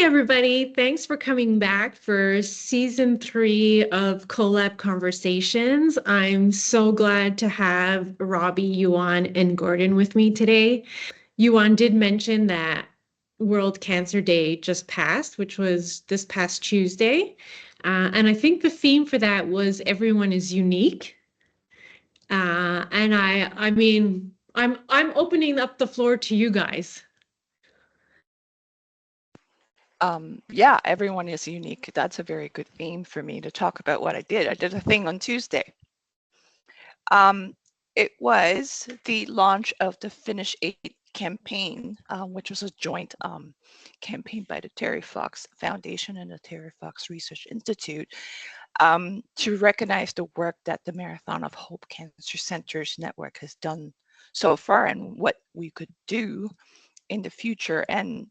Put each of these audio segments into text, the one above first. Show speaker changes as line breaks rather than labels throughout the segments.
everybody. Thanks for coming back for season 3 of Collab Conversations. I'm so glad to have Robby, Yuan, and Gordan with me today. Yuan did mention that World Cancer Day just passed, which was this past Tuesday. And I think the theme for that was everyone is unique. I'm opening up the floor to you guys.
Yeah, everyone is unique. That's a very good theme for me to talk about what I did. I did a thing on Tuesday. It was the launch of the Finish 8 campaign, which was a joint campaign by the Terry Fox Foundation and the Terry Fox Research Institute to recognize the work that the Marathon of Hope Cancer Centers Network has done so far and what we could do in the future. And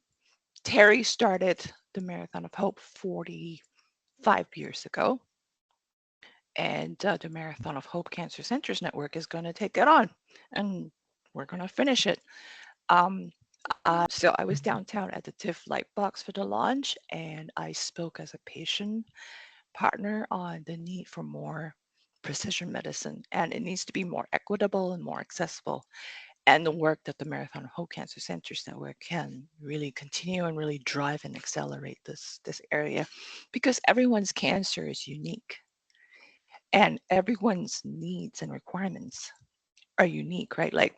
Terry started the Marathon of Hope 45 years ago. And the Marathon of Hope Cancer Centers Network is going to take it on, and we're going to finish it. So I was downtown at the TIFF Lightbox for the launch, and I spoke as a patient partner on the need for more precision medicine, and it needs to be more equitable and more accessible. And the work that the Marathon of Hope Cancer Centers Network can really continue and really drive and accelerate this area, because everyone's cancer is unique and everyone's needs and requirements are unique, right? Like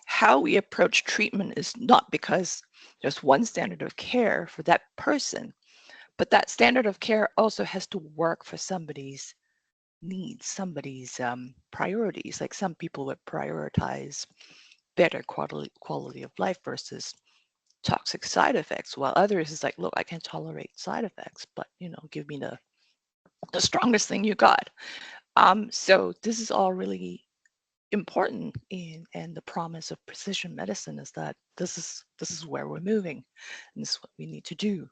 how we approach treatment is not because there's one standard of care for that person, but that standard of care also has to work for somebody's needs, somebody's priorities. Like some people would prioritize better quality of life versus toxic side effects, while others is like, look, I can tolerate side effects, but give me the strongest thing you got. So this is all really important and the promise of precision medicine is that this is where we're moving, and this is what we need to do.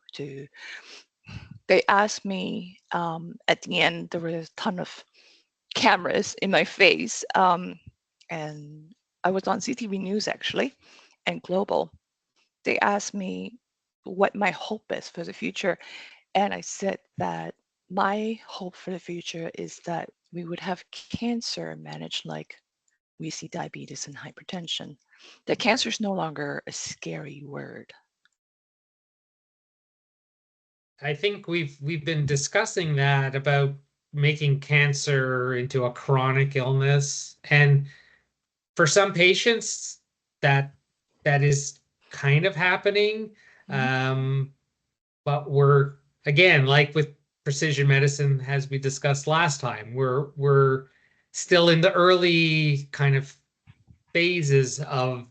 They asked me at the end, there were a ton of cameras in my face, and I was on CTV News actually, and Global. They asked me what my hope is for the future, and I said that my hope for the future is that we would have cancer managed like we see diabetes and hypertension. That cancer is no longer a scary word.
I think we've been discussing that about making cancer into a chronic illness, and for some patients that is kind of happening. But we're, again, like with precision medicine, as we discussed last time, we're still in the early kind of phases of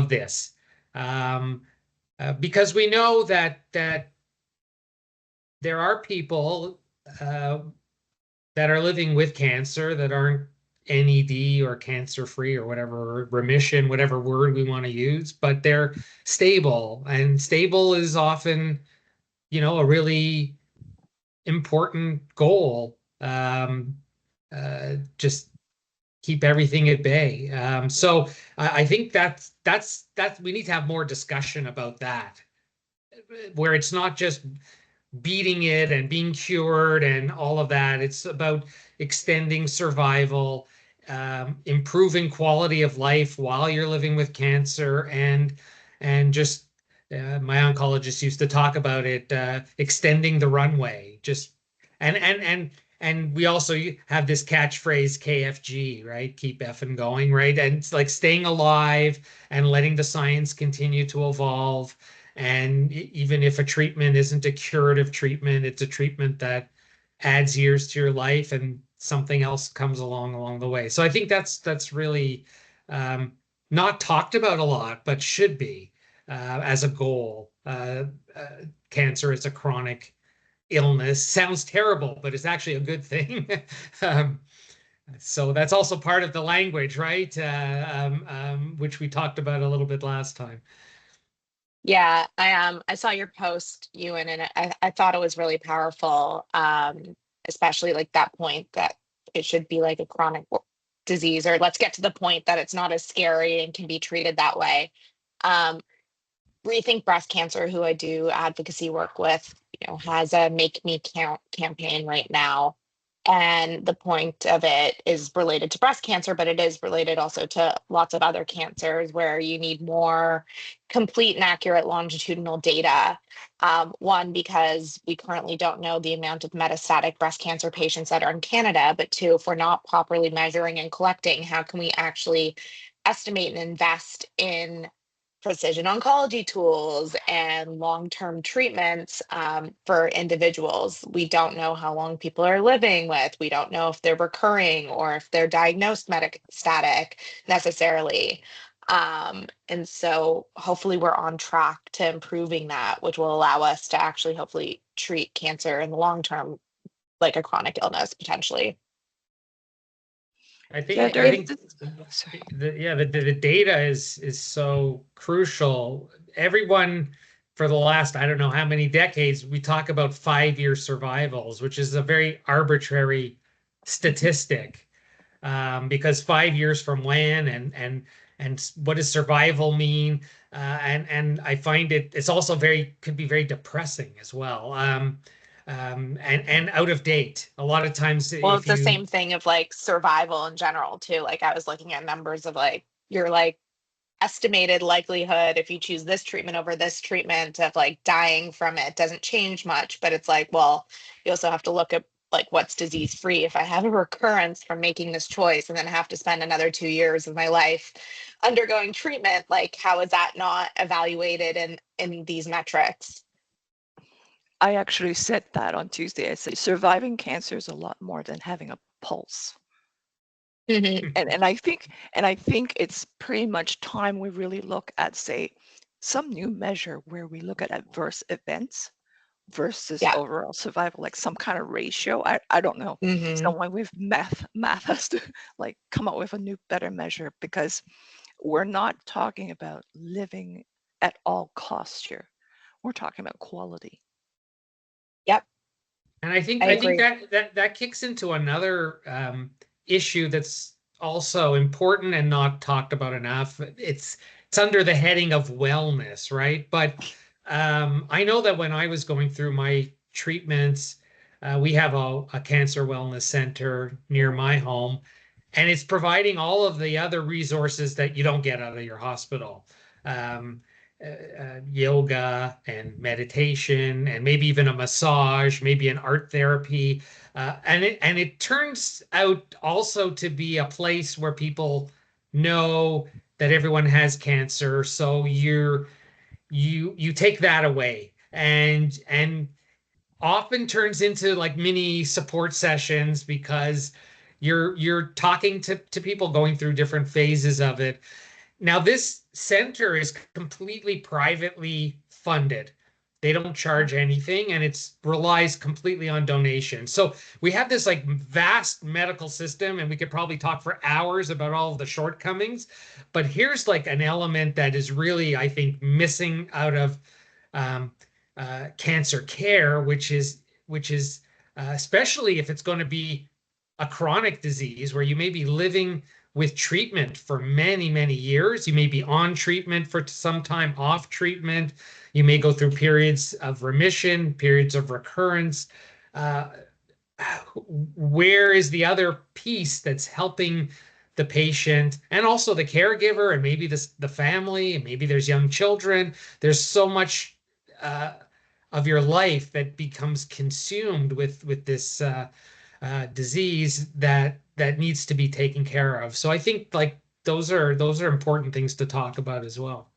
this, because we know that there are people that are living with cancer that aren't NED or cancer free or whatever, remission, whatever word we want to use, but they're stable, and stable is often, a really important goal. Just keep everything at bay. So I think that's we need to have more discussion about that, where it's not just beating it and being cured and all of that. It's about extending survival, improving quality of life while you're living with cancer, and just my oncologist used to talk about it, extending the runway. Just and we also have this catchphrase KFG, right? Keep effing going, right? And it's like staying alive and letting the science continue to evolve. And even if a treatment isn't a curative treatment, it's a treatment that adds years to your life, and something else comes along the way. So I think that's really not talked about a lot, but should be as a goal. Cancer is a chronic illness. Sounds terrible, but it's actually a good thing. So that's also part of the language, right? Which we talked about a little bit last time.
Yeah, I saw your post, Ewan, and I thought it was really powerful, especially like that point that it should be like a chronic disease, or let's get to the point that it's not as scary and can be treated that way. Rethink Breast Cancer, who I do advocacy work with, has a Make Me Count campaign right now. And the point of it is related to breast cancer, but it is related also to lots of other cancers where you need more complete and accurate longitudinal data. One, because we currently don't know the amount of metastatic breast cancer patients that are in Canada, but two, if we're not properly measuring and collecting, how can we actually estimate and invest in precision oncology tools and long-term treatments for individuals? We don't know how long people are living with. We don't know if they're recurring or if they're diagnosed metastatic necessarily. And so hopefully we're on track to improving that, which will allow us to actually hopefully treat cancer in the long term, like a chronic illness potentially.
I
Yeah,
think
there
I
is
think
sorry.
the data is so crucial. Everyone for the last, I don't know how many decades, we talk about 5-year survivals, which is a very arbitrary statistic, because 5 years from when, and what does survival mean? And I find it's also could be very depressing as well. And out of date. A lot of times,
Well,
if
it's the
you
same thing of like survival in general too. Like I was looking at numbers of like your like estimated likelihood if you choose this treatment over this treatment of like dying from it doesn't change much, but it's like, well, you also have to look at like what's disease free. If I have a recurrence from making this choice and then have to spend another 2 years of my life undergoing treatment, like how is that not evaluated in these metrics?
I actually said that on Tuesday. I said surviving cancer is a lot more than having a pulse.
Mhm.
And I think it's pretty much time we really look at, say, some new measure where we look at adverse events versus
Yeah.
overall survival, like some kind of ratio. I don't know.
Hmm.
Someone with math has to like come up with a new better measure, because we're not talking about living at all costs here. We're talking about quality.
Yep.
And I think
I
I think
agree.
that kicks into another issue that's also important and not talked about enough. It's under the heading of wellness, right? But I know that when I was going through my treatments, we have a cancer wellness center near my home, and it's providing all of the other resources that you don't get out of your hospital. Um, Yoga and meditation, and maybe even a massage, maybe an art therapy, and it turns out also to be a place where people know that everyone has cancer, so you take that away, and often turns into like mini support sessions, because you're talking to people going through different phases of it. Now, this center is completely privately funded. They don't charge anything, and it relies completely on donations. So we have this like vast medical system, and we could probably talk for hours about all of the shortcomings. But here's like an element that is really, I think, missing out of um, cancer care, which is especially if it's going to be a chronic disease where you may be living with treatment for many, many years. You may be on treatment for some time, off treatment. You may go through periods of remission, periods of recurrence. Uh, where is the other piece that's helping the patient and also the caregiver, and maybe the family, and maybe there's young children? There's so much of your life that becomes consumed with this disease that needs to be taken care of. So I think like those are important things to talk about as well.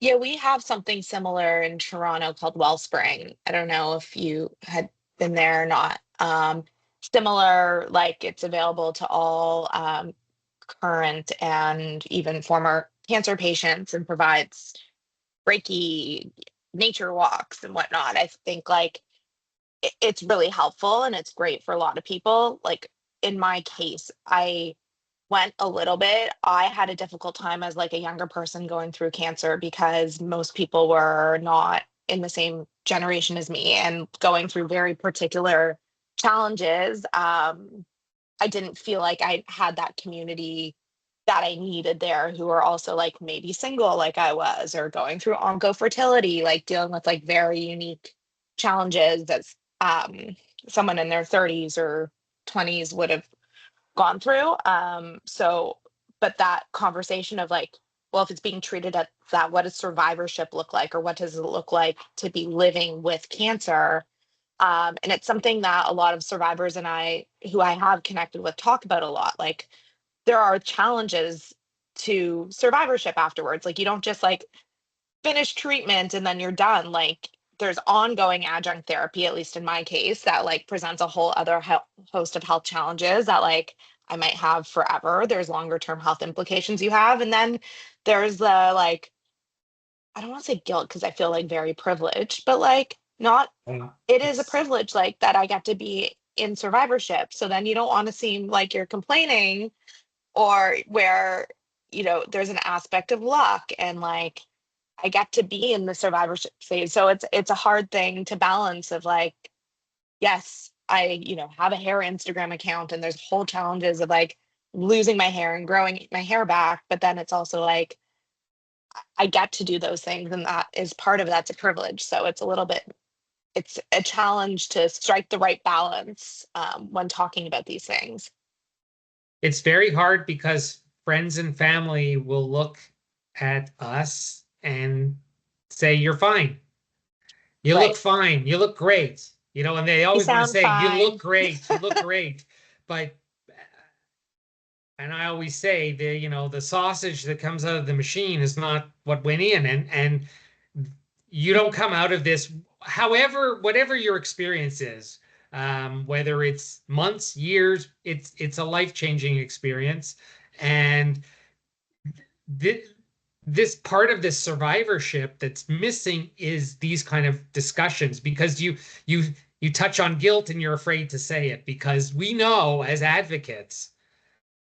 Yeah, we have something similar in Toronto called Wellspring. I don't know if you had been there or not. Similar, like it's available to all current and even former cancer patients and provides Reiki, nature walks, and whatnot. I think like it's really helpful and it's great for a lot of people. Like in my case, I went a little bit. I had a difficult time as like a younger person going through cancer because most people were not in the same generation as me and going through very particular challenges. I didn't feel like I had that community that I needed there, who are also like maybe single like I was, or going through onco fertility, like dealing with like very unique challenges that someone in their 30s or 20s would have gone through. So, but that conversation of like, well, if it's being treated at that, what does survivorship look like, or what does it look like to be living with cancer? And it's something that a lot of survivors and I, who I have connected with, talk about a lot. Like, there are challenges to survivorship afterwards. Like, you don't just like finish treatment and then you're done. Like, there's ongoing adjunct therapy, at least in my case, that like presents a whole other host of health challenges that like I might have forever. There's longer term health implications you have. And then there's the like, I don't want to say guilt because I feel like very privileged, but like not, it is a
It's
privilege like that I get to be in survivorship. So then you don't want to seem like you're complaining, or where, you know, there's an aspect of luck and like I get to be in the survivorship phase. So it's a hard thing to balance of like, yes, I, you know, have a hair Instagram account and there's whole challenges of like losing my hair and growing my hair back, but then it's also like I get to do those things, and that is part of that's a privilege. So it's a little bit, it's a challenge to strike the right balance when talking about these things.
it's very hard because friends and family will look at us and say, "You're fine. You look
Right.
fine. You look great." You know, and they
You
always want to
sound
say, "You look
fine.
great. You look great." But and I always say the sausage that comes out of the machine is not what went in, and you don't come out of this, however, whatever your experience is, whether it's months, years, it's a life-changing experience. And this part of this survivorship that's missing is these kind of discussions, because you touch on guilt and you're afraid to say it, because we know as advocates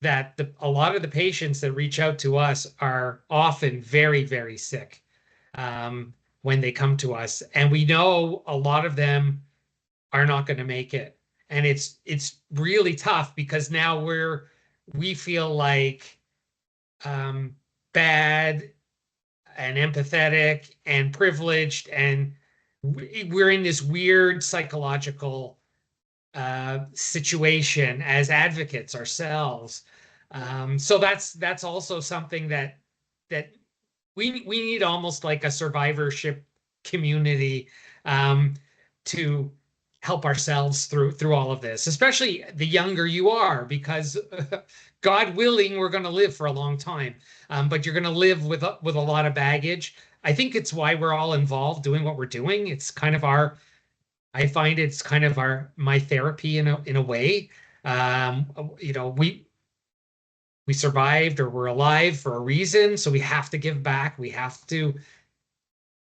that a lot of the patients that reach out to us are often very, very sick when they come to us. And we know a lot of them are not going to make it. And it's really tough because now we feel like bad and empathetic and privileged, and we're in this weird psychological situation as advocates ourselves. So that's also something that we need, almost like a survivorship community, to help ourselves through all of this, especially the younger you are, because God willing, we're going to live for a long time, but you're going to live with a lot of baggage. I think it's why we're all involved doing what we're doing. It's kind of I find it's kind of my therapy in a way. We survived, or we're alive for a reason, so we have to give back. We have to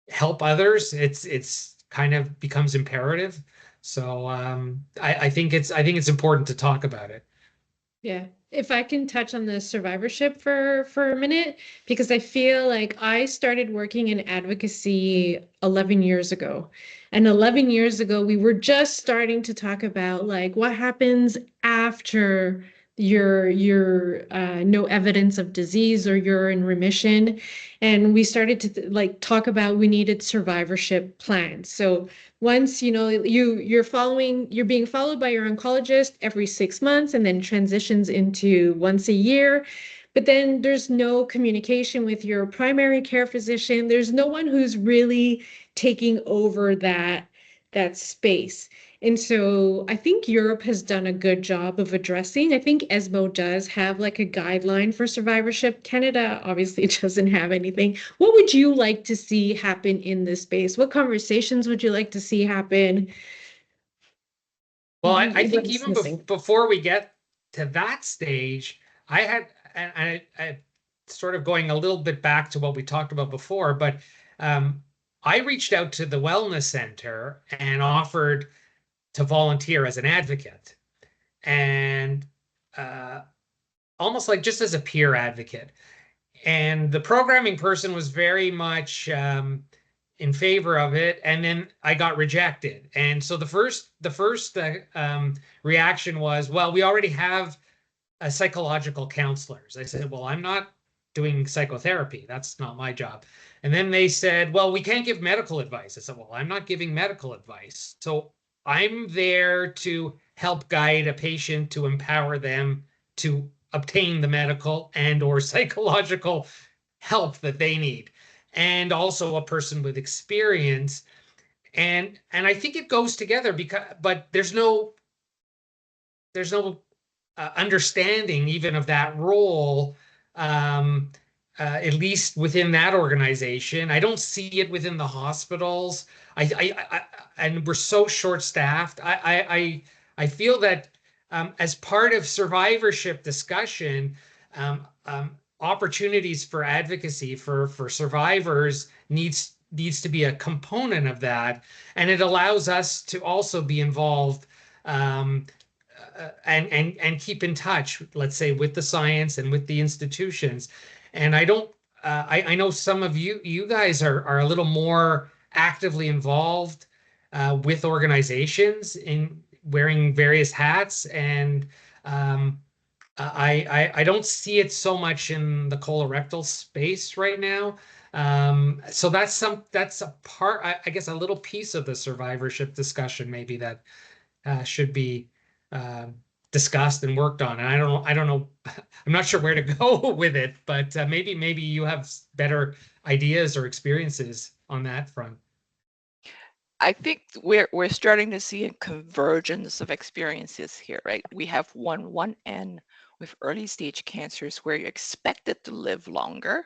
help others. It's kind of becomes imperative. So I think it's important to talk about it.
Yeah. If I can touch on the survivorship for a minute, because I feel like I started working in advocacy 11 years ago. And 11 years ago, we were just starting to talk about like what happens after your no evidence of disease or you're in remission. And we started to like talk about we needed survivorship plans. So once you're being followed by your oncologist every 6 months and then transitions into once a year, but then there's no communication with your primary care physician. There's no one who's really taking over that space. And so I think Europe has done a good job of addressing. I think ESMO does have like a guideline for survivorship. Canada obviously doesn't have anything. What would you like to see happen in this space? What conversations would you like to see happen?
Well, I think
What's
even
missing?
before we get to that stage, I had, and I sort of going a little bit back to what we talked about before, but I reached out to the wellness center and offered to volunteer as an advocate, and almost like just as a peer advocate. And the programming person was very much in favor of it, and then I got rejected. And so the first reaction was, well, we already have psychological counselors. I said, well, I'm not doing psychotherapy. That's not my job. And then they said, well, we can't give medical advice. I said, well, I'm not giving medical advice. So I'm there to help guide a patient, to empower them to obtain the medical and or psychological help that they need, and also a person with experience. And I think it goes together, because but there's no understanding even of that role, um, at least within that organization. I don't see it within the hospitals. And we're so short-staffed. I feel that, as part of survivorship discussion, opportunities for advocacy for survivors needs to be a component of that, and it allows us to also be involved, and keep in touch, let's say, with the science and with the institutions. And I don't, I know some of you guys are a little more actively involved with organizations in wearing various hats, and I don't see it so much in the colorectal space right now. So that's a part, I guess, a little piece of the survivorship discussion maybe that should be uh, discussed and worked on. And I don't know, I'm not sure where to go with it, but maybe you have better ideas or experiences on that front.
I think we're starting to see a convergence of experiences here, right? We have one end with early stage cancers where you're expected to live longer,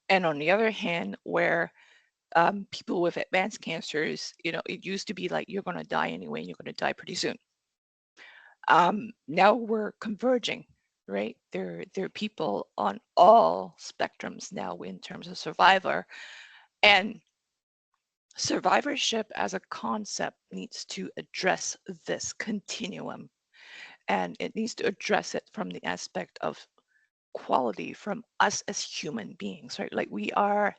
and on the other hand, where people with advanced cancers, it used to be like you're going to die anyway, and you're going to die pretty soon. Now we're converging, right? There are people on all spectrums now in terms of survivor, and survivorship as a concept needs to address this continuum, and it needs to address it from the aspect of quality from us as human beings, right? Like, we are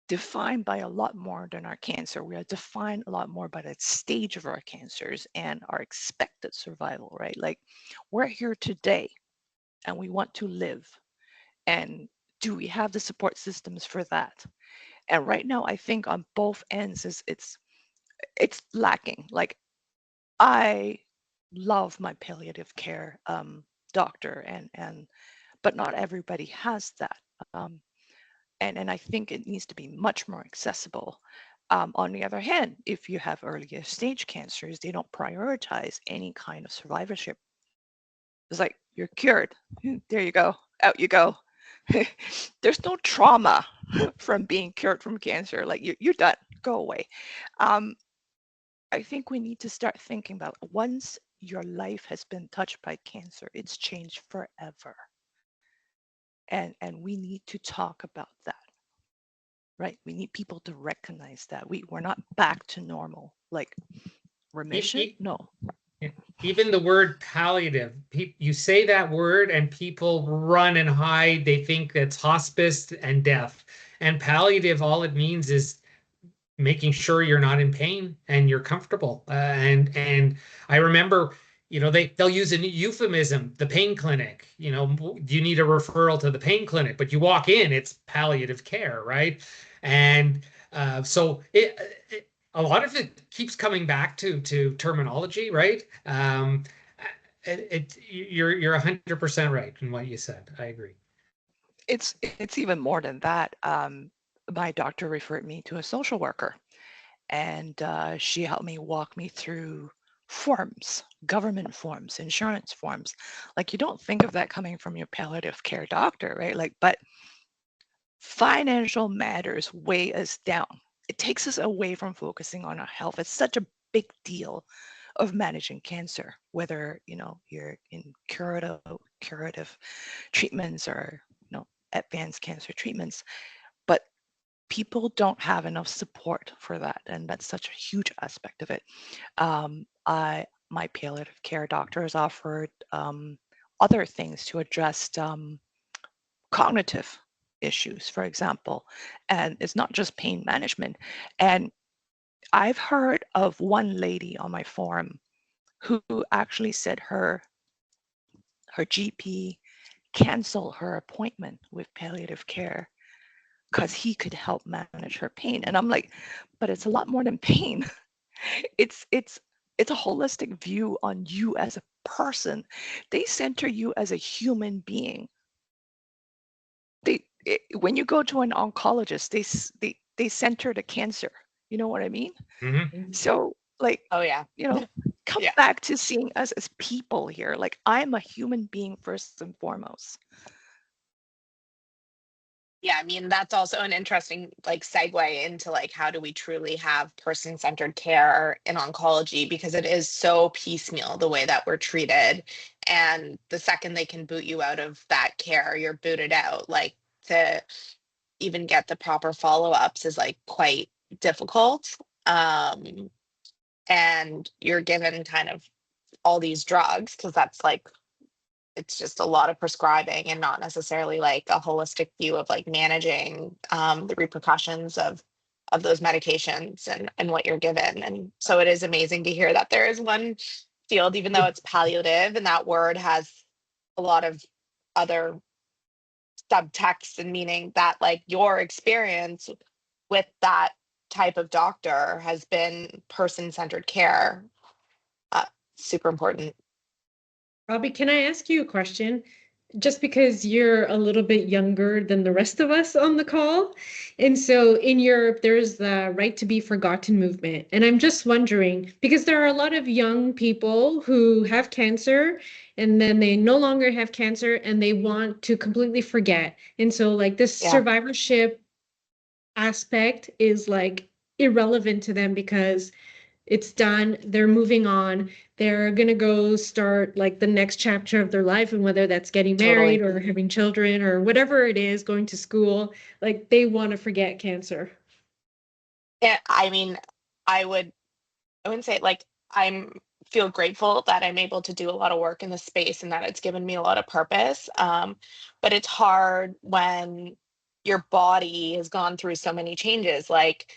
defined by a lot more than our cancer. We are defined a lot more by the stage of our cancers and our expected survival, right? Like, we're here today and we want to live. And do we have the support systems for that? And right now, I think on both ends it's lacking. Like, I love my palliative care doctor, but not everybody has that. And I think it needs to be much more accessible. On the other hand, if you have earlier stage cancers, they don't prioritize any kind of survivorship. It's like, you're cured. There you go. Out you go. There's no trauma from being cured from cancer. Like, you're done. Go away. I think we need to start thinking about, once your life has been touched by cancer, it's changed forever. And we need to talk about that. Right? We need people to recognize that we're not back to normal. Like, remission? No.
Even the word palliative, you say that word and people run and hide. They think that's hospice and death. And palliative, all it means is making sure you're not in pain and you're comfortable. And I remember, they'll use a euphemism, the pain clinic. You need a referral to the pain clinic, but you walk in, it's palliative care, right? And so a lot of it keeps coming back to terminology, right? You're 100% right in what you said. I agree.
It's even more than that. My doctor referred me to a social worker, and she helped me walk me through forms, government forms, insurance forms. Like, you don't think of that coming from your palliative care doctor, right? Like, but financial matters weigh us down. It takes us away from focusing on our health. It's such a big deal of managing cancer, whether you're in curative treatments or advanced cancer treatments. But people don't have enough support for that, and that's such a huge aspect of it. My palliative care doctor has offered other things to address cognitive issues, for example, and it's not just pain management. And I've heard of one lady on my forum who actually said her her GP cancel her appointment with palliative care because he could help manage her pain. And I'm like, but it's a lot more than pain. It's a holistic view on you as a person. They center you as a human being. When you go to an oncologist, they center the cancer. You know what I mean?
Mhm.
So like,
Oh yeah.
come
Yeah.
back to seeing us as people here. Like, I'm a human being first and foremost.
Yeah, I mean, that's also an interesting like segue into like how do we truly have person-centered care in oncology, because it is so piecemeal the way that we're treated. And the second they can boot you out of that care, you're booted out. Like to even get the proper follow-ups is like quite difficult. And you're given kind of all these drugs because that's like it's just a lot of prescribing and not necessarily like a holistic view of like managing the repercussions of those medications and what you're given. And so it is amazing to hear that there is one field, even though it's palliative, and that word has a lot of other subtext and meaning, that like your experience with that type of doctor has been person-centered care. uh, Super important.
Robbie, can I ask you a question? Just because you're a little bit younger than the rest of us on the call. And so in Europe, there's the Right to be Forgotten movement. And I'm just wondering, because there are a lot of young people who have cancer and then they no longer have cancer and they want to completely forget. And so, like, this
Yeah,
survivorship aspect is like irrelevant to them because it's done, they're moving on, they're gonna go start like the next chapter of their life, and whether that's getting married
totally.
or having children or whatever it is, going to school, like they want to forget cancer.
Yeah, I mean, I would I wouldn't say like I'm feel grateful that I'm able to do a lot of work in the space and that it's given me a lot of purpose. But it's hard when your body has gone through so many changes. Like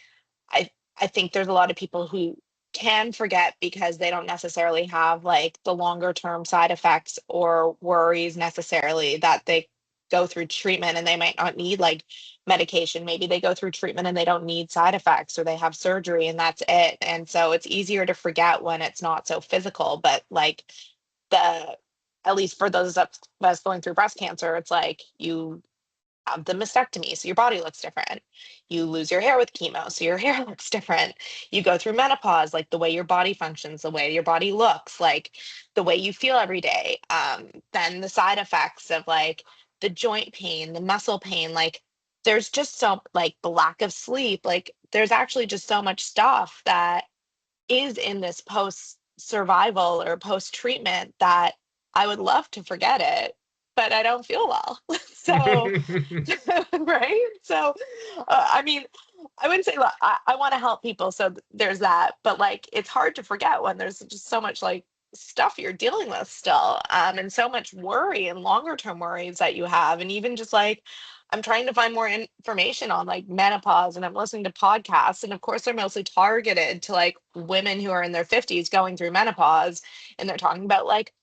I I think there's a lot of people who can forget because they don't necessarily have like the longer term side effects or worries necessarily that they go through treatment, and they might not need like medication. Maybe they go through treatment and they don't need side effects, or they have surgery and that's it. And so it's easier to forget when it's not so physical. But like the at least for those of us going through breast cancer, it's like you have the mastectomy, so your body looks different. You lose your hair with chemo, so your hair looks different. You go through menopause, like the way your body functions, the way your body looks, like the way you feel every day. Then the side effects of like the joint pain, the muscle pain, like there's just so like the lack of sleep, like there's actually just so much stuff that is in this post survival or post treatment that I would love to forget it, but I don't feel well. So right? So, I mean, I wouldn't say I want to help people, so there's that. But like, it's hard to forget when there's just so much like stuff you're dealing with still, and so much worry and longer term worries that you have, and even just like. I'm trying to find more information on like menopause, and I'm listening to podcasts, and of course they're mostly targeted to like women who are in their 50s going through menopause, and they're talking about like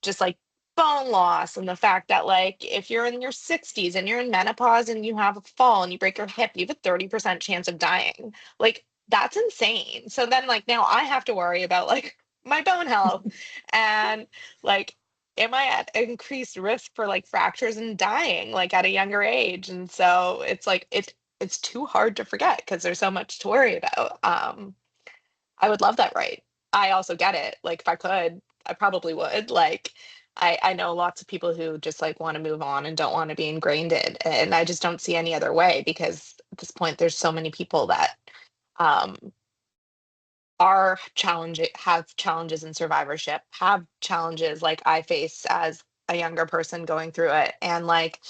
just like bone loss, and the fact that like if you're in your 60s and you're in menopause and you have a fall and you break your hip, you have a 30% chance of dying. Like that's insane. So then like now I have to worry about like my bone health, and like am I at increased risk for like fractures and dying like at a younger age? And so it's like it's too hard to forget because there's so much to worry about. I would love that, right? I also get it. Like if I could, I probably would. Like I know lots of people who just like want to move on and don't want to be ingrained in, and I just don't see any other way, because at this point there's so many people that um are challenging, have challenges in survivorship, have challenges like I face as a younger person going through it, and like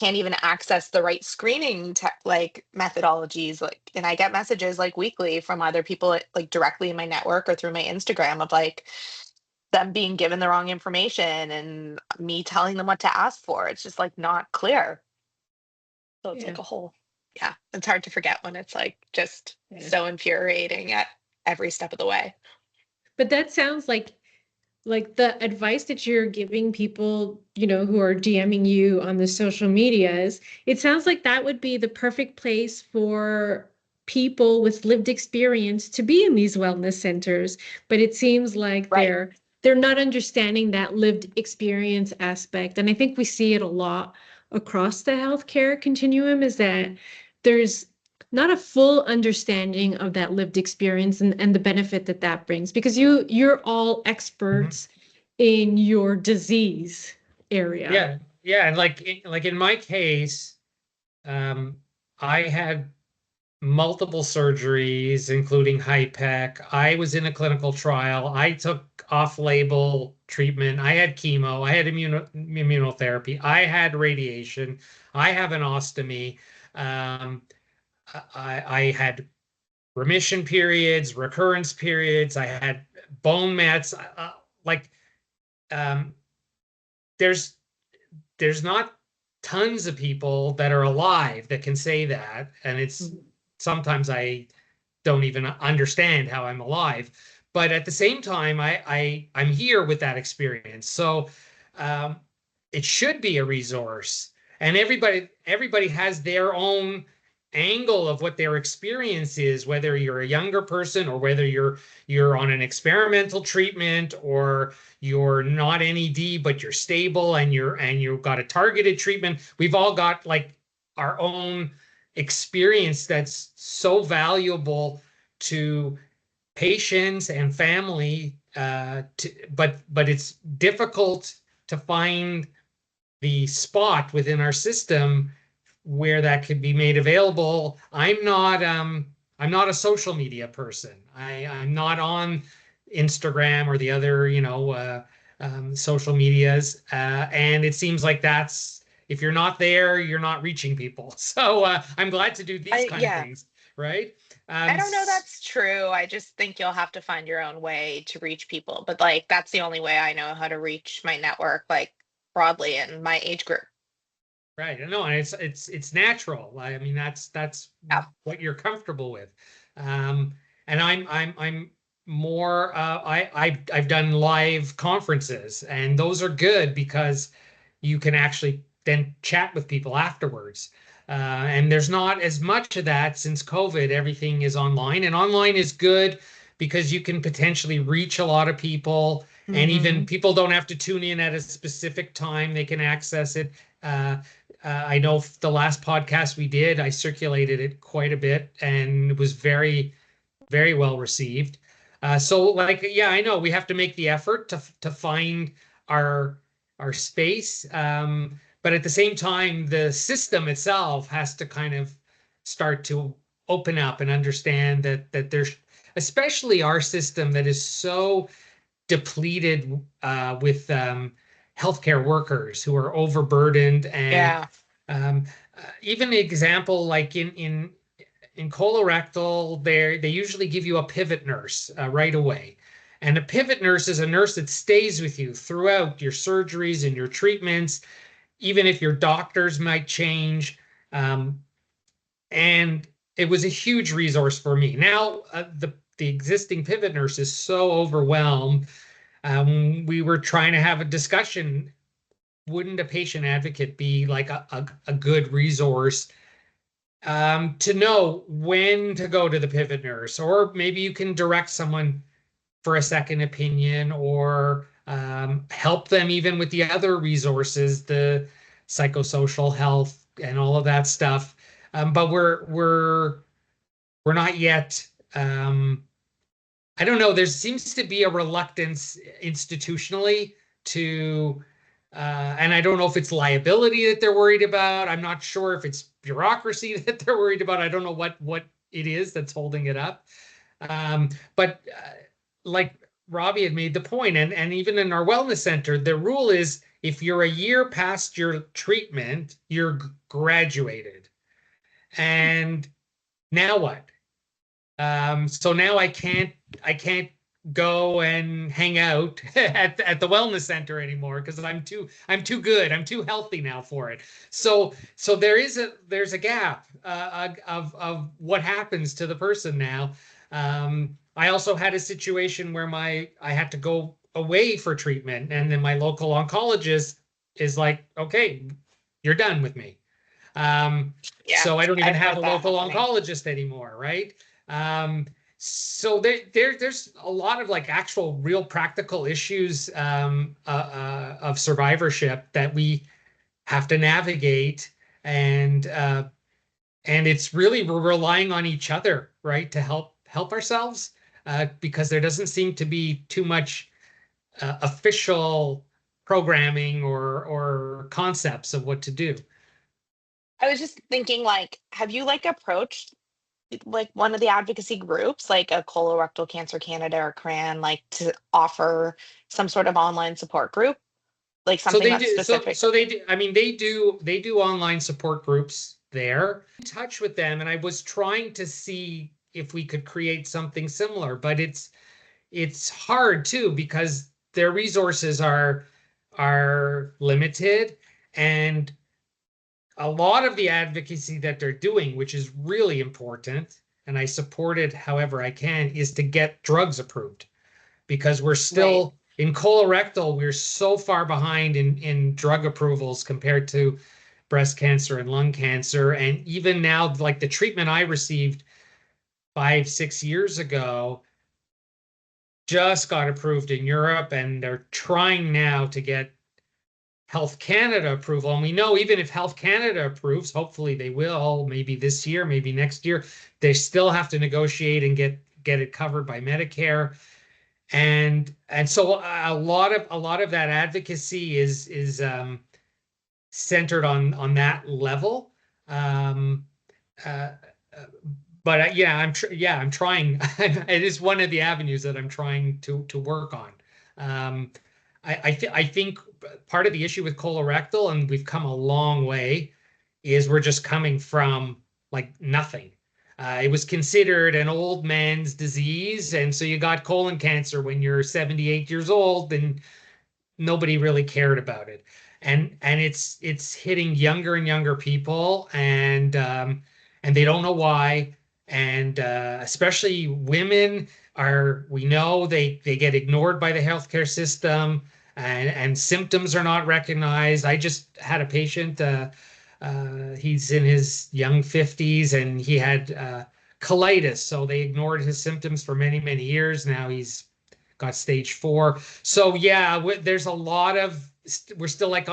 can't even access the right screening like methodologies. Like, and I get messages like weekly from other people like directly in my network or through my Instagram of like them being given the wrong information and me telling them what to ask for. It's just like not clear. So it's
Yeah.
like a whole, yeah, it's hard to forget when it's like just
Yeah.
so infuriating at every step of the way.
But that sounds like the advice that you're giving people, who are DMing you on the social medias, it sounds like that would be the perfect place for people with lived experience to be in these wellness centers. But it seems like
Right.
they're not understanding that lived experience aspect. And I think we see it a lot across the healthcare continuum, is that there's not a full understanding of that lived experience and the benefit that that brings, because you're all experts in your disease area.
Yeah, and like in my case, I had multiple surgeries, including HIPEC. I was in a clinical trial. I took off-label treatment. I had chemo. I had immunotherapy. I had radiation. I have an ostomy. Um, I had remission periods, recurrence periods. I had bone mets. Like um, there's there's not tons of people that are alive that can say that, and it's sometimes I don't even understand how I'm alive. But at the same time, I'm here with that experience, so um, it should be a resource. And everybody has their own angle of what their experience is, whether you're a younger person or whether you're on an experimental treatment, or you're not NED but you're stable and you've got a targeted treatment. We've all got like our own experience that's so valuable to patients and family, but it's difficult to find the spot within our system where that could be made available. I'm not a social media person. I'm not on Instagram or the other, social medias. And it seems like that's, if you're not there, you're not reaching people. So I'm glad to do these kind of
Yeah.
things, right?
I don't know that's true. I just think you'll have to find your own way to reach people. But like that's the only way I know how to reach my network, like broadly in my age group.
Right. No, and it's natural. I mean, that's
Yeah.
what you're comfortable with. And I'm more I've done live conferences, and those are good because you can actually then chat with people afterwards. And there's not as much of that since COVID. Everything is online, and online is good because you can potentially reach a lot of people, and even people don't have to tune in at a specific time. They can access it. I know the last podcast we did, I circulated it quite a bit, and it was very, very well received. So like, yeah, I know we have to make the effort to find our space. But at the same time, the system itself has to kind of start to open up and understand that there's, especially our system that is so depleted with healthcare workers who are overburdened. And
Yeah.
um, even the example like in colorectal, they usually give you a pivot nurse right away. And a pivot nurse is a nurse that stays with you throughout your surgeries and your treatments, even if your doctors might change. Um, and it was a huge resource for me. Now, the existing pivot nurse is so overwhelmed. We were trying to have a discussion. Wouldn't a patient advocate be like a good resource to know when to go to the pivot nurse? Or maybe you can direct someone for a second opinion, or help them even with the other resources, the psychosocial health and all of that stuff. But we're not yet. I don't know. There seems to be a reluctance institutionally to, and I don't know if it's liability that they're worried about. I'm not sure if it's bureaucracy that they're worried about. I don't know what it is that's holding it up. But like Robby had made the point, and even in our wellness center, the rule is if you're a year past your treatment, you're graduated. And now what? So now I can't go and hang out at the wellness center anymore because I'm too good. I'm too healthy now for it. So there's a gap of what happens to the person now. I also had a situation where I had to go away for treatment. And then my local oncologist is like, okay, you're done with me.
Yeah,
So I don't even
I've
have a
heard that
local
happening.
oncologist anymore, right? So there's a lot of like actual real practical issues of survivorship that we have to navigate, and it's really we're relying on each other, right, to help ourselves, because there doesn't seem to be too much official programming or concepts of what to do.
I was just thinking, like, have you like approached like one of the advocacy groups, like a colorectal cancer Canada or CRAN, like to offer some sort of online support group, like
So
something
they
that's
do.
specific?
So they do. I mean, they do online support groups there. In touch with them, and I was trying to see if we could create something similar, but it's hard too because their resources are limited, and a lot of the advocacy that they're doing, which is really important, and I support it however I can, is to get drugs approved, because we're
Right.
still in colorectal, we're so far behind in drug approvals compared to breast cancer and lung cancer. And even now, like the treatment I received 5, 6 years ago just got approved in Europe, and they're trying now to get Health Canada approval. And we know even if Health Canada approves, hopefully they will, maybe this year, maybe next year, they still have to negotiate and get it covered by Medicare. And so a lot of that advocacy is centered on that level. Um, uh, uh, but yeah, I'm trying. It is one of the avenues that I'm trying to work on. Um, I think part of the issue with colorectal, and we've come a long way, is we're just coming from like nothing. It was considered an old man's disease, and so you got colon cancer when you're 78 years old, and nobody really cared about it. And it's hitting younger and younger people, and they don't know why. And especially women we know they get ignored by the healthcare system, and symptoms are not recognized. I just had a patient, he's in his young 50s, and he had colitis, so they ignored his symptoms for many, many years. Now he's got stage 4. So yeah, there's a lot of we're still like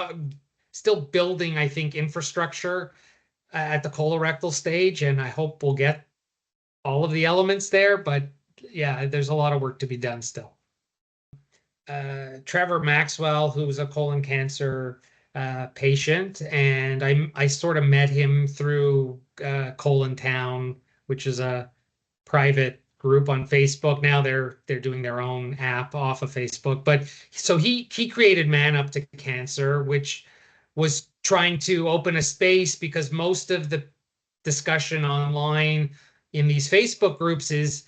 still building, I think, infrastructure at the colorectal stage, and I hope we'll get all of the elements there. But yeah, there's a lot of work to be done still. Trevor Maxwell, who's a colon cancer patient, and I sort of met him through Colon Town, which is a private group on Facebook. Now they're doing their own app off of Facebook. But so he created Man Up to Cancer, which was trying to open a space, because most of the discussion online in these Facebook groups is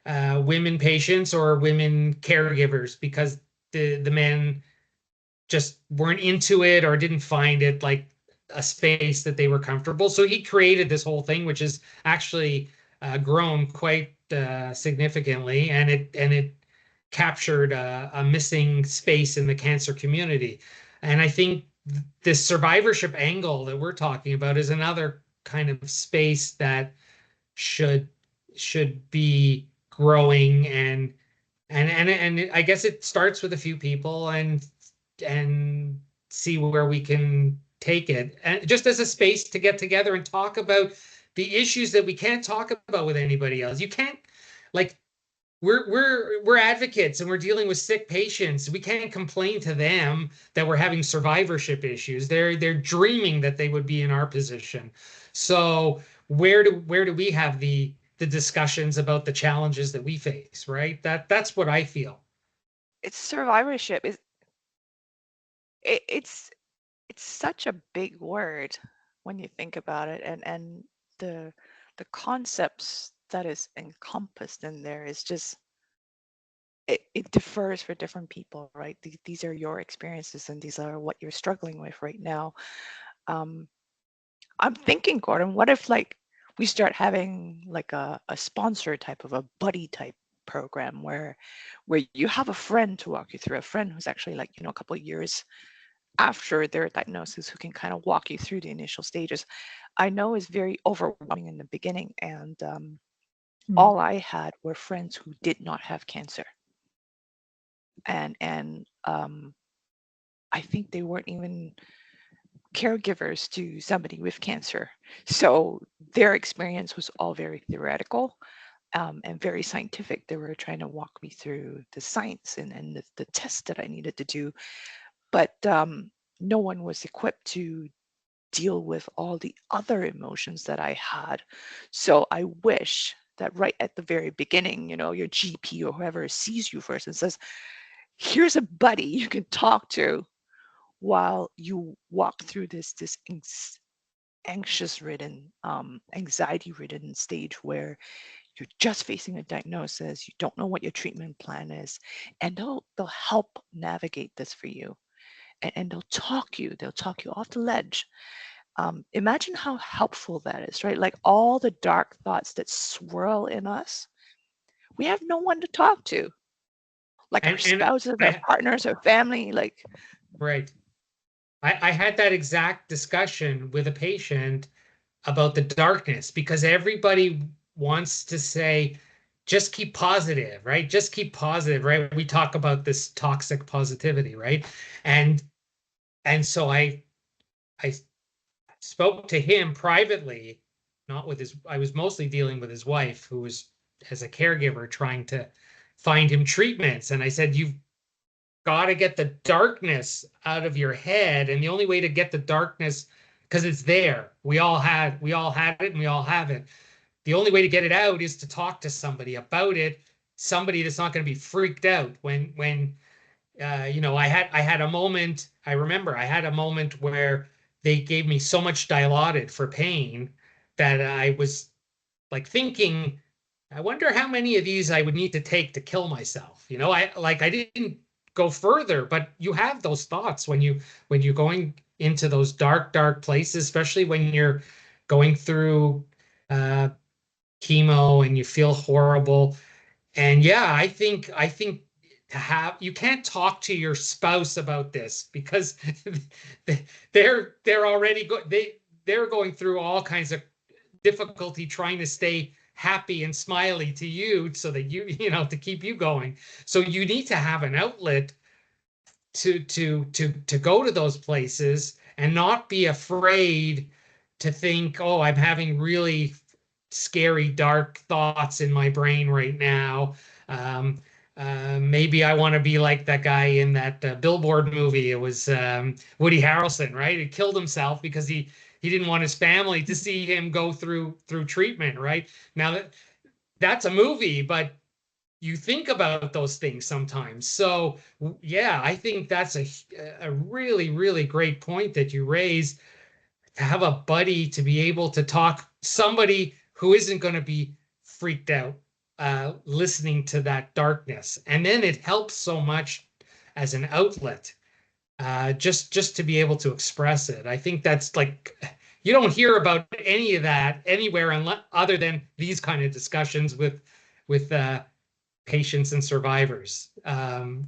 women patients or women caregivers, because the men just weren't into it or didn't find it like a space that they were comfortable. So he created this whole thing, which has actually grown quite significantly, and it captured a missing space in the cancer community. And I think this survivorship angle that we're talking about is another kind of space that should be growing, and I guess it starts with a few people, and see where we can take it, and just as a space to get together and talk about the issues that we can't talk about with anybody else. You can't, like, we're advocates, and we're dealing with sick patients. We can't complain to them that we're having survivorship issues. They're dreaming that they would be in our position. So where do we have the discussions about the challenges that we face, right? That's what I feel.
It's survivorship. It's such a big word when you think about it, and the the concepts that is encompassed in there is just it differs for different people, right? These are your experiences, and these are what you're struggling with right now. Um, I'm thinking, Gordon, what if like we start having like a sponsor type of a buddy type program where you have a friend to walk you through, a friend who's actually like, a couple of years after their diagnosis, who can kind of walk you through the initial stages. I know is very overwhelming in the beginning, and all I had were friends who did not have cancer, and I think they weren't even caregivers to somebody with cancer, so their experience was all very theoretical. And very scientific. They were trying to walk me through the science and the tests that I needed to do, but no one was equipped to deal with all the other emotions that I had. So I wish that right at the very beginning, your GP or whoever sees you first and says, here's a buddy you can talk to while you walk through this anxious-ridden, anxiety-ridden stage where you're just facing a diagnosis, you don't know what your treatment plan is, and they'll help navigate this for you, and they'll talk you off the ledge. Imagine how helpful that is, right? Like all the dark thoughts that swirl in us, we have no one to talk to, like our spouses, our partners, our family, like.
Right. I had that exact discussion with a patient about the darkness, because everybody wants to say, just keep positive, right? Just keep positive, right? We talk about this toxic positivity, right? And so I spoke to him privately, not with his, I was mostly dealing with his wife, who was, as a caregiver, trying to find him treatments. And I said, you've got to get the darkness out of your head. And the only way to get the darkness, because it's there, we all had it and we all have it. The only way to get it out is to talk to somebody about it, somebody that's not going to be freaked out when I had a moment. I remember I had a moment where they gave me so much Dilaudid for pain that I was like thinking, I wonder how many of these I would need to take to kill myself. I didn't go further, but you have those thoughts when you're going into those dark places, especially when you're going through chemo and you feel horrible. And yeah, I think you can't talk to your spouse about this, because they're already they're going through all kinds of difficulty trying to stay happy and smiley to you, so that to keep you going. So you need to have an outlet to go to those places and not be afraid to think, oh, I'm having really scary, dark thoughts in my brain right now. Maybe I want to be like that guy in that Billboard movie. It was Woody Harrelson, right? He killed himself because he didn't want his family to see him go through treatment, right? Now that's a movie, but you think about those things sometimes. So yeah, I think that's a really, really great point that you raise, to have a buddy, to be able to talk, somebody who isn't going to be freaked out listening to that darkness. And then it helps so much as an outlet, just to be able to express it. I think that's like, you don't hear about any of that anywhere other than these kind of discussions with patients and survivors.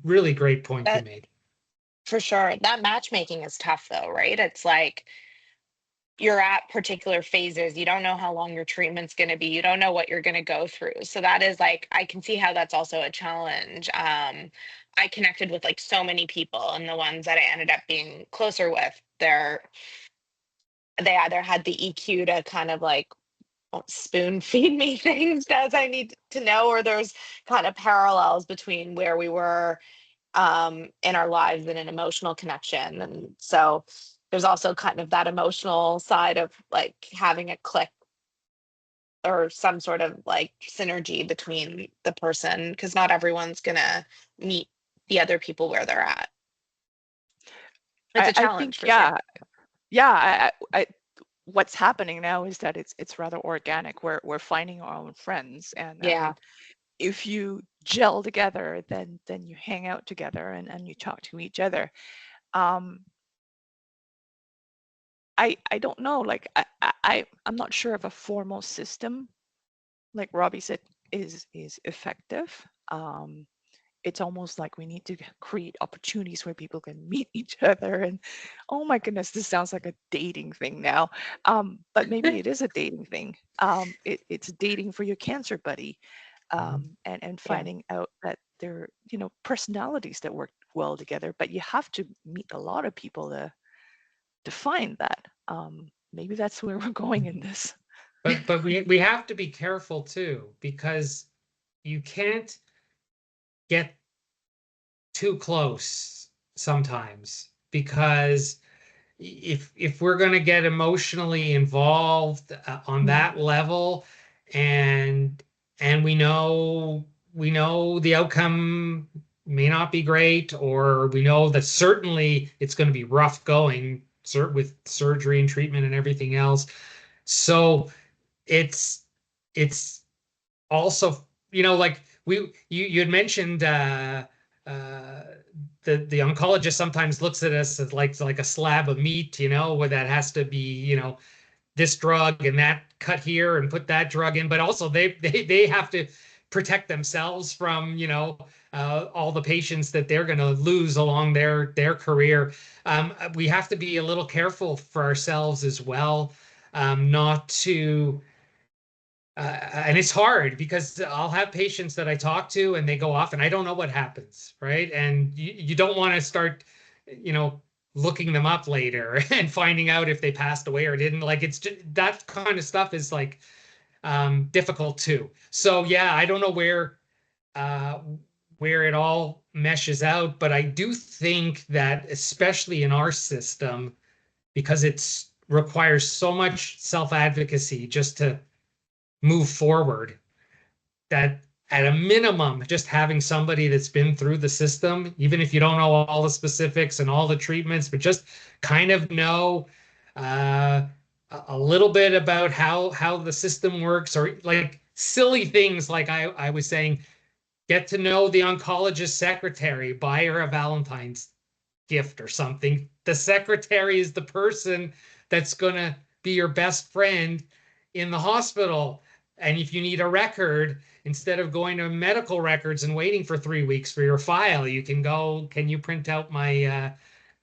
Really great point you made.
For sure. That matchmaking is tough though, right? It's like you're at particular phases. You don't know how long your treatment's going to be. You don't know what you're going to go through. So that is like, I can see how that's also a challenge. I connected with like so many people, and the ones that I ended up being closer with, they either had the EQ to kind of like spoon feed me things as I need to know, or there's kind of parallels between where we were in our lives and an emotional connection. And so there's also kind of that emotional side of like having a click or some sort of like synergy between the person, because not everyone's gonna meet the other people where they're at. It's a challenge, for sure.
Yeah. What's happening now is that it's rather organic. We're finding our own friends, and
Yeah.
if you gel together, then you hang out together and you talk to each other. I don't know, like I'm not sure if a formal system, like Robby said, is effective. It's almost like we need to create opportunities where people can meet each other. And oh my goodness, this sounds like a dating thing now. But maybe it is a dating thing. It's dating for your cancer buddy, and finding out that they're, personalities that work well together. But you have to meet a lot of people to find that. Maybe that's where we're going in this.
But we have to be careful too, because you can't get too close sometimes, because if we're going to get emotionally involved on that level, and we know the outcome may not be great, or we know that certainly it's going to be rough going with surgery and treatment and everything else. So it's also, like you had mentioned, uh, the oncologist sometimes looks at us as like a slab of meat, where that has to be, this drug and that cut here and put that drug in, but also they have to protect themselves from, all the patients that they're going to lose along their career. We have to be a little careful for ourselves as well, not to. And it's hard, because I'll have patients that I talk to and they go off and I don't know what happens, right? And you don't want to start, looking them up later and finding out if they passed away or didn't. Like, it's just, that kind of stuff is like difficult too. So yeah, I don't know where it all meshes out, but I do think that, especially in our system, because it's requires so much self-advocacy just to move forward, that at a minimum, just having somebody that's been through the system, even if you don't know all the specifics and all the treatments, but just kind of know uh, a little bit about how the system works, or like silly things like I was saying, get to know the oncologist secretary, buy her a Valentine's gift or something. The secretary is the person that's going to be your best friend in the hospital. And if you need a record, instead of going to medical records and waiting for 3 weeks for your file, you can go, can you print out my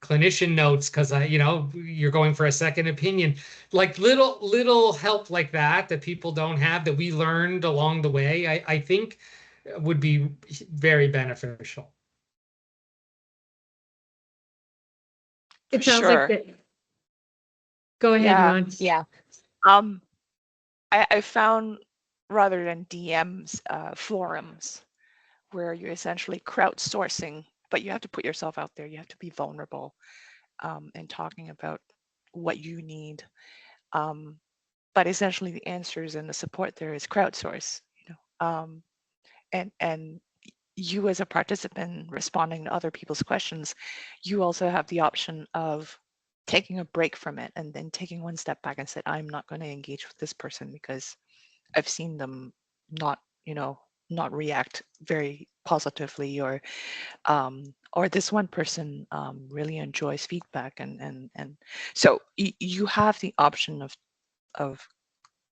clinician notes? Because you're going for a second opinion. Like little help like that people don't have, that we learned along the way, I think would be very beneficial.
It sounds like
Sure.
that. Go ahead,
Yeah.
Yuan.
Yeah.
I found, rather than DMs, forums where you're essentially crowdsourcing, but you have to put yourself out there. You have to be vulnerable, and talking about what you need. But essentially, the answers and the support there is crowdsource. And you, as a participant responding to other people's questions, you also have the option of taking a break from it and then taking one step back and said, I'm not going to engage with this person because I've seen them not react very positively, or this one person really enjoys feedback, and so you have the option of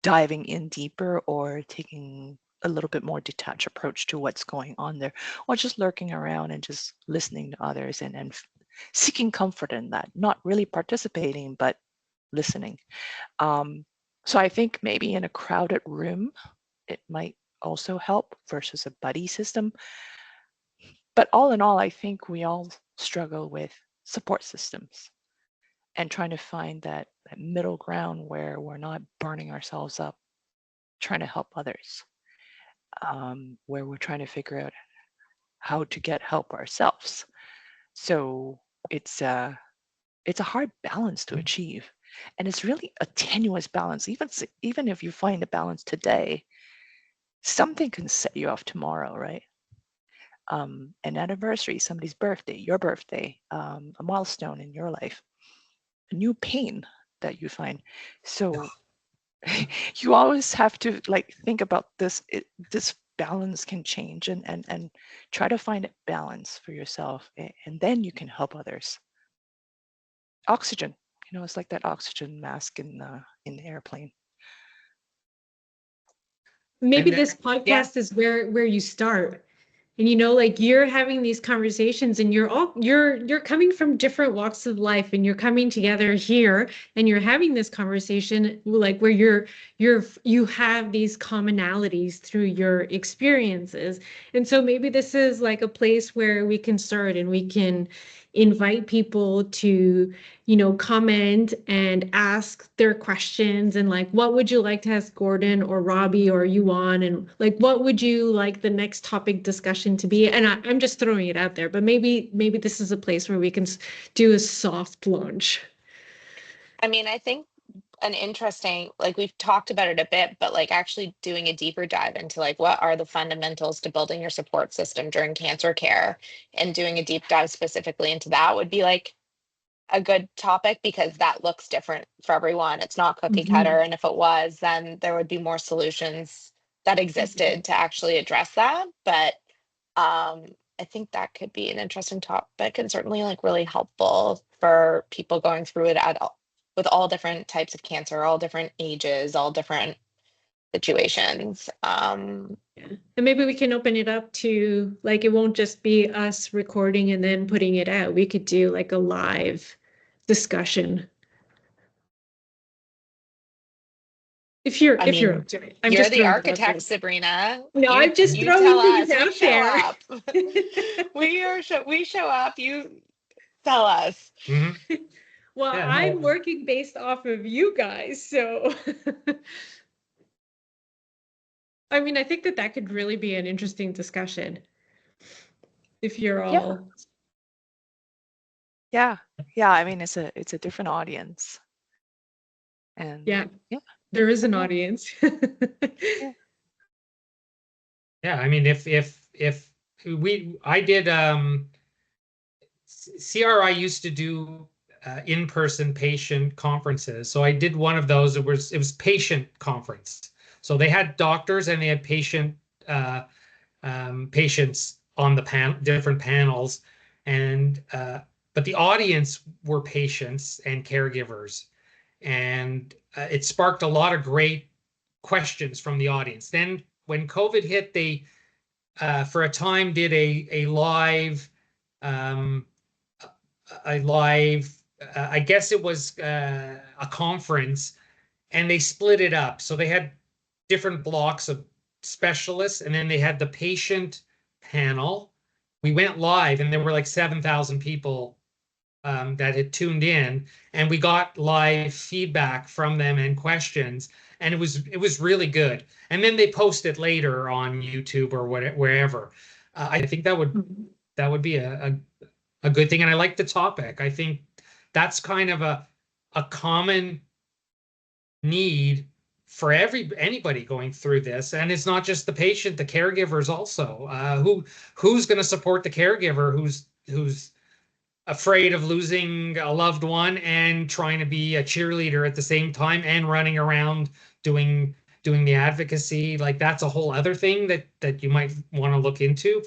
diving in deeper, or taking a little bit more detached approach to what's going on there, or just lurking around and just listening to others, and seeking comfort in that, not really participating but listening. So I think maybe in a crowded room it might also help versus a buddy system. But all in all, I think we all struggle with support systems and trying to find that middle ground where we're not burning ourselves up trying to help others, where we're trying to figure out how to get help ourselves. So it's a hard balance to achieve, and it's really a tenuous balance. Even if you find a balance today, something can set you off tomorrow, right? An anniversary, somebody's birthday, your birthday, a milestone in your life, a new pain that you find. So you always have to think about this. This balance can change, and try to find a balance for yourself, and then you can help others. Oxygen, it's like that oxygen mask in the airplane.
Maybe
And
this podcast is where you start. And like you're having these conversations and you're coming from different walks of life and you're coming together here and you're having this conversation like where you have these commonalities through your experiences. And so maybe this is like a place where we can start and we can invite people to comment and ask their questions and like, what would you like to ask Gordan or Robby or Yuan? And like, what would you like the next topic discussion to be? And I'm just throwing it out there, but maybe this is a place where we can do a soft launch.
I mean, I think an interesting, like we've talked about it a bit, but like actually doing a deeper dive into like what are the fundamentals to building your support system during cancer care and doing a deep dive specifically into that would be like a good topic, because that looks different for everyone. It's not cookie cutter. And if it was, then there would be more solutions that existed to actually address that. But I think that could be an interesting topic and certainly like really helpful for people going through it with all different types of cancer, all different ages, all different situations.
Yeah. And maybe we can open it up to like, it won't just be us recording and then putting it out. We could do like a live discussion. If you're up to it. I'm
you're
just
the architect, Sabrina.
No, I'm just
you
throwing
tell
things
us.
out there.
Up. we show up. You tell us.
Mm-hmm.
Well,
Yeah,
I'm working based off of you guys, so I mean, I think that could really be an interesting discussion if you're all.
Yeah. I mean, it's a different audience, and
yeah, there is an audience.
Yeah, I mean, if I did CRI used to do in-person patient conferences. So I did one of those. It was patient conference. So they had doctors and they had patients on the different panels, and but the audience were patients and caregivers, and it sparked a lot of great questions from the audience. Then when COVID hit, they for a time did a live I guess it was a conference, and they split it up. So they had different blocks of specialists, and then they had the patient panel. We went live, and there were like 7,000 people that had tuned in, and we got live feedback from them and questions, and it was really good. And then they post it later on YouTube or wherever. I think that would be a good thing, and I like the topic. I think that's kind of a common need for anybody going through this, and it's not just the patient, the caregivers also. Who's going to support the caregiver who's afraid of losing a loved one and trying to be a cheerleader at the same time and running around doing the advocacy? Like, that's a whole other thing that you might want to look into.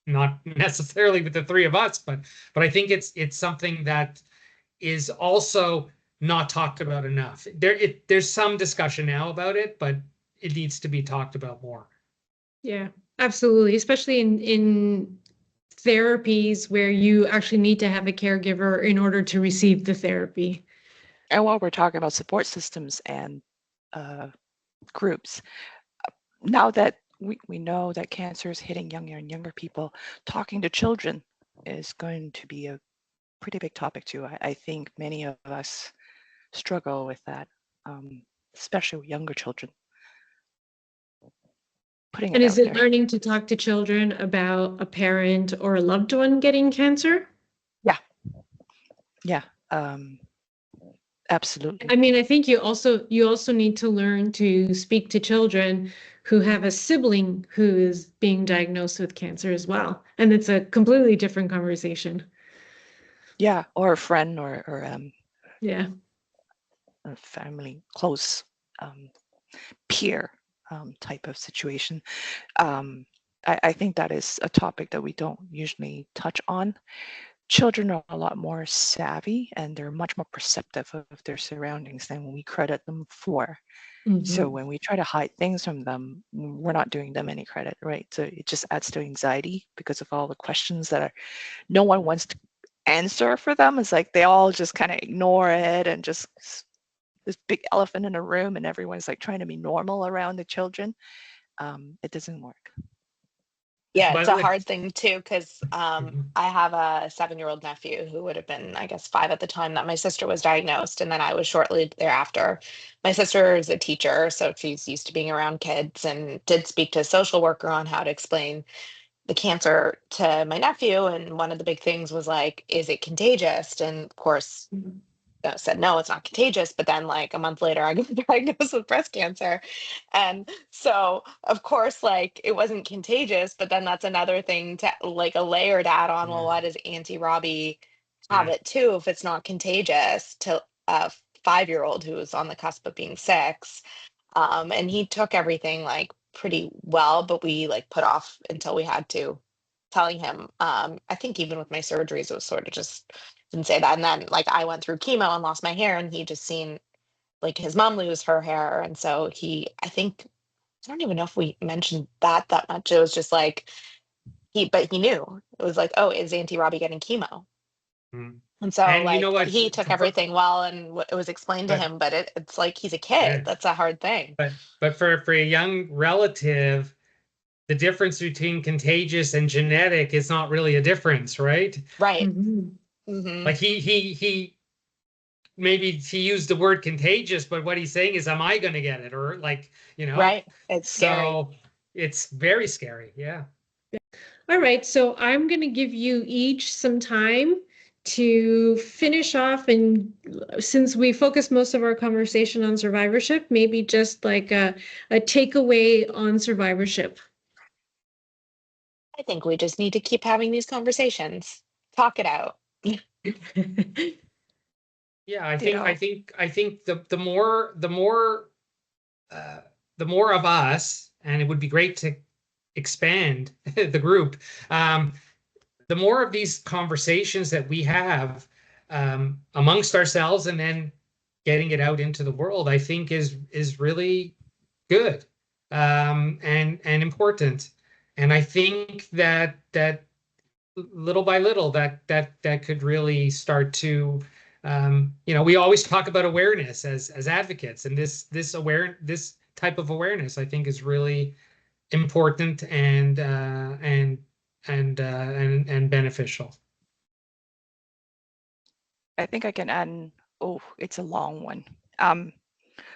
Not necessarily with the three of us, but I think it's something that is also not talked about enough. There's some discussion now about it, but it needs to be talked about more.
Yeah, absolutely. Especially in therapies where you actually need to have a caregiver in order to receive the therapy.
And while we're talking about support systems and groups, now that we know that cancer is hitting younger and younger people, talking to children is going to be a pretty big topic too. I think many of us struggle with that, especially with younger children.
And is it learning to talk to children about a parent or a loved one getting cancer?
Yeah, absolutely.
I mean, I think you also need to learn to speak to children who have a sibling who is being diagnosed with cancer as well, and it's a completely different conversation.
Yeah, or a friend or a family, close peer type of situation. I think that is a topic that we don't usually touch on. Children are a lot more savvy and they're much more perceptive of their surroundings than we credit them for. So
Mhm.
when we try to hide things from them, we're not doing them any credit, right? So it just adds to anxiety because of all the questions that are no one wants to answer for them. It's like they all just kind of ignore it and just this big elephant in a room, and everyone's like trying to be normal around the children. It doesn't work.
Yeah,
By
it's
the
a
way,
hard thing too, because
mhm,
I have a 7-year-old nephew who would have been, I guess, 5 at the time that my sister was diagnosed, and then I was shortly thereafter. My sister is a teacher, so she's used to being around kids and did speak to a social worker on how to explain the cancer to my nephew. And one of the big things was like, is it contagious? And of course, said no, it's not contagious. But then like a month later, I got diagnosed with breast cancer. And so of course, like it wasn't contagious, but then that's another thing to like a layer to add on. Well,
yeah,
why does Auntie Robbie have
yeah,
it too if it's not contagious to a 5-year-old who was on the cusp of being 6? And he took everything like pretty well, but we like put off until we had to telling him. I think even with my surgeries, it was sort of just didn't say that. And then like I went through chemo and lost my hair, and he just seen like his mom lose her hair. And so I think, I don't even know if we mentioned that much. It was just like but he knew. It was like, oh, is Auntie Robbie getting chemo?
mm.
And so
And you know
like
what?
he took everything well, and it was explained to
But
him, but it's like he's a kid.
yeah,
That's a hard thing.
but for a young relative, the difference between contagious and genetic is not really a difference, right?
Right.
Mhm.
Hmm.
Like he maybe he used the word contagious, but what he's saying is, am I going to get it? Or like, you know,
Right. It's scary.
so it's very scary. Yeah.
All right, so I'm going to give you each some time to finish off. And since we focus most of our conversation on survivorship, maybe just like a takeaway on survivorship.
I think we just need to keep having these conversations. Talk it out.
Yeah,
Ditto.
I think uh, the more of us, and it would be great to expand the group. The more of these conversations that we have amongst ourselves, and then getting it out into the world, I think is really good and important. And I think that little by little that could really start to you know, we always talk about awareness as advocates, and this type of awareness I think is really important and beneficial.
I think I can add, oh, it's a long one.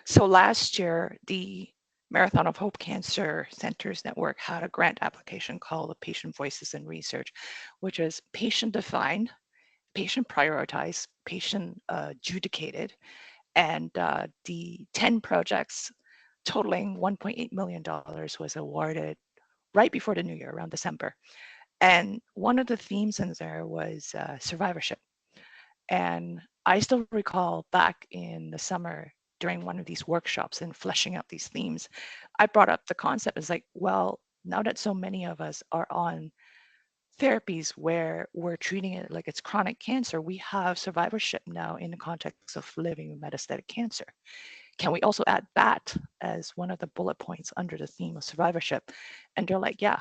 So last year, the Marathon of Hope Cancer Centers Network had a grant application called the Patient Voices in Research, which is patient defined, patient prioritized, patient adjudicated, and the 10 projects totaling $1.8 million was awarded right before the new year, around December. And one of the themes in there was survivorship. And I still recall back in the summer during one of these workshops and fleshing out these themes, I brought up the concept as like, well, now that so many of us are on therapies where we're treating it like it's chronic cancer, we have survivorship now in the context of living with metastatic cancer. Can we also add that as one of the bullet points under the theme of survivorship? And they're like, yeah,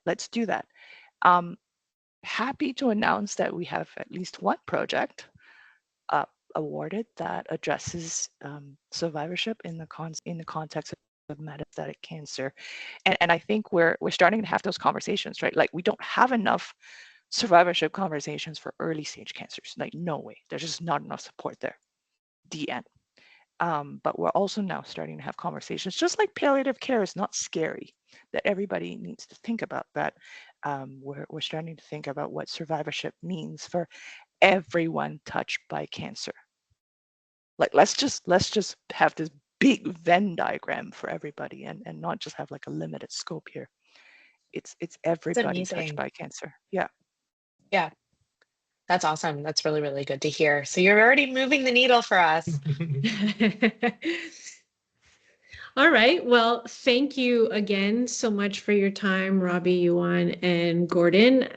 let's do that. Happy to announce that we have at least one project awarded that addresses survivorship in the context of metastatic cancer. And I think we're starting to have those conversations, right? Like we don't have enough survivorship conversations for early stage cancers. Like no way, there's just not enough support there. The end. But we're also now starting to have conversations, just like palliative care is not scary, that everybody needs to think about that. We're starting to think about what survivorship means for everyone touched by cancer. Like let's just have this big Venn diagram for everybody, and not just have like a limited scope here. It's
It's
everybody touched
amazing.
by cancer. Yeah.
Yeah, that's awesome. That's really, really good to hear. So you're already moving the needle for us.
All right. Well, thank you again so much for your time, Robbie, Yuan, and Gordon.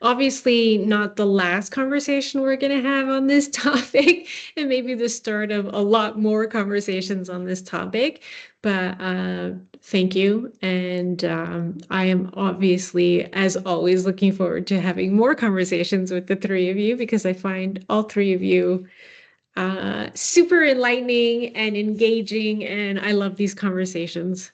Obviously, not the last conversation we're going to have on this topic, and maybe the start of a lot more conversations on this topic. But thank you. And I am obviously, as always, looking forward to having more conversations with the three of you because I find all three of you super enlightening and engaging, and I love these conversations.